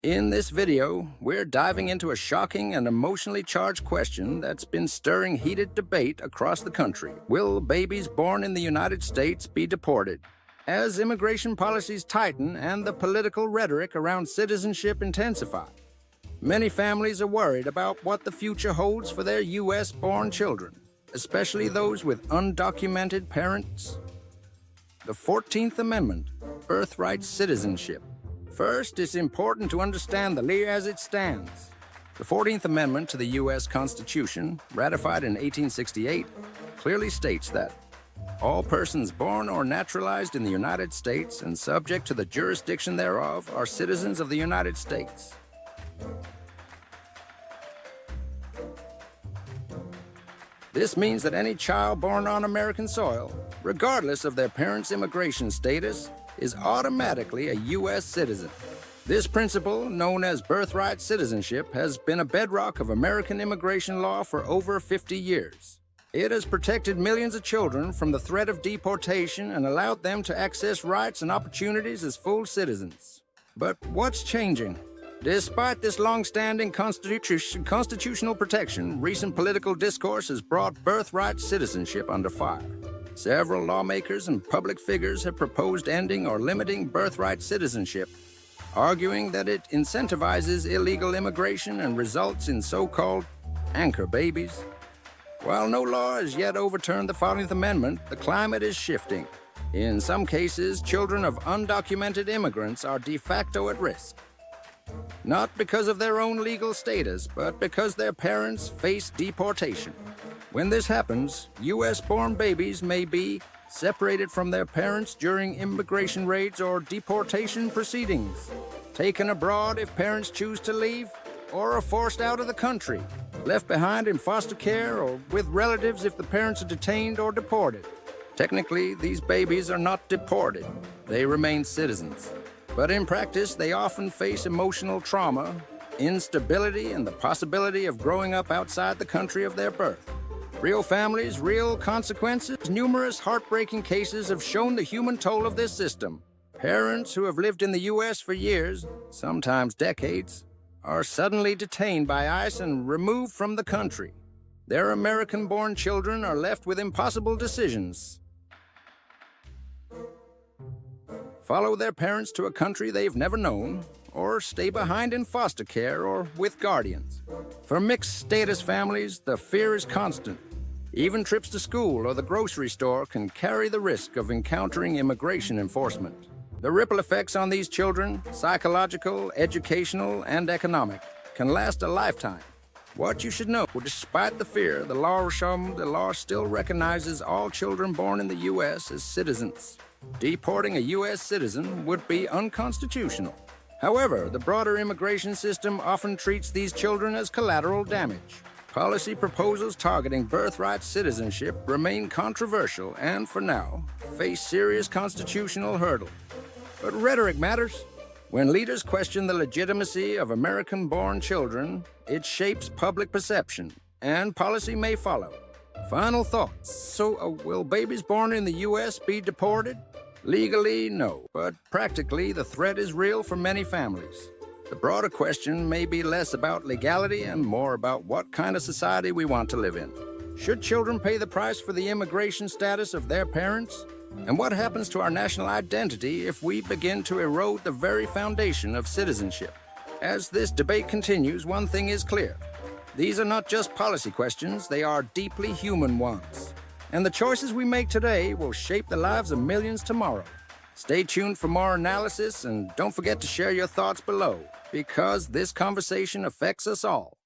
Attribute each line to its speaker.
Speaker 1: In this video, we're diving into a shocking and emotionally charged question that's been stirring heated debate across the country. Will babies born in the United States be deported? As immigration policies tighten and the political rhetoric around citizenship intensify, many families are worried about what the future holds for their U.S.-born children, especially those with undocumented parents. The 14th Amendment, Birthright Citizenship. First, it's important to understand the law as it stands. The 14th Amendment to the U.S. Constitution, ratified in 1868, clearly states that all persons born or naturalized in the United States and subject to the jurisdiction thereof are citizens of the United States. This means that any child born on American soil, regardless of their parents' immigration status, is automatically a U.S. citizen. This principle, known as birthright citizenship, has been a bedrock of American immigration law for over 50 years. It has protected millions of children from the threat of deportation and allowed them to access rights and opportunities as full citizens. But what's changing? Despite this long-standing constitutional protection, recent political discourse has brought birthright citizenship under fire. Several lawmakers and public figures have proposed ending or limiting birthright citizenship, arguing that it incentivizes illegal immigration and results in so-called anchor babies. While no law has yet overturned the 14th Amendment, the climate is shifting. In some cases, children of undocumented immigrants are de facto at risk. Not because of their own legal status, but because their parents face deportation. When this happens, U.S.-born babies may be separated from their parents during immigration raids or deportation proceedings, taken abroad if parents choose to leave, or are forced out of the country, left behind in foster care or with relatives if the parents are detained or deported. Technically, these babies are not deported. They remain citizens. But in practice, they often face emotional trauma, instability, and the possibility of growing up outside the country of their birth. Real families, real consequences. Numerous heartbreaking cases have shown the human toll of this system. Parents who have lived in the U.S. for years, sometimes decades, are suddenly detained by ICE and removed from the country. Their American-born children are left with impossible decisions. Follow their parents to a country they've never known, or stay behind in foster care or with guardians. For mixed-status families, the fear is constant. Even trips to school or the grocery store can carry the risk of encountering immigration enforcement. The ripple effects on these children, psychological, educational, and economic, can last a lifetime. What you should know, despite the fear, the law still recognizes all children born in the U.S. as citizens. Deporting a U.S. citizen would be unconstitutional. However, the broader immigration system often treats these children as collateral damage. Policy proposals targeting birthright citizenship remain controversial and, for now, face serious constitutional hurdles. But rhetoric matters. When leaders question the legitimacy of American-born children, it shapes public perception, and policy may follow. Final thoughts. So, will babies born in the U.S. be deported? Legally, no, but practically, the threat is real for many families. The broader question may be less about legality and more about what kind of society we want to live in. Should children pay the price for the immigration status of their parents? And what happens to our national identity if we begin to erode the very foundation of citizenship? As this debate continues, one thing is clear. These are not just policy questions, they are deeply human ones. And the choices we make today will shape the lives of millions tomorrow. Stay tuned for more analysis and don't forget to share your thoughts below, because this conversation affects us all.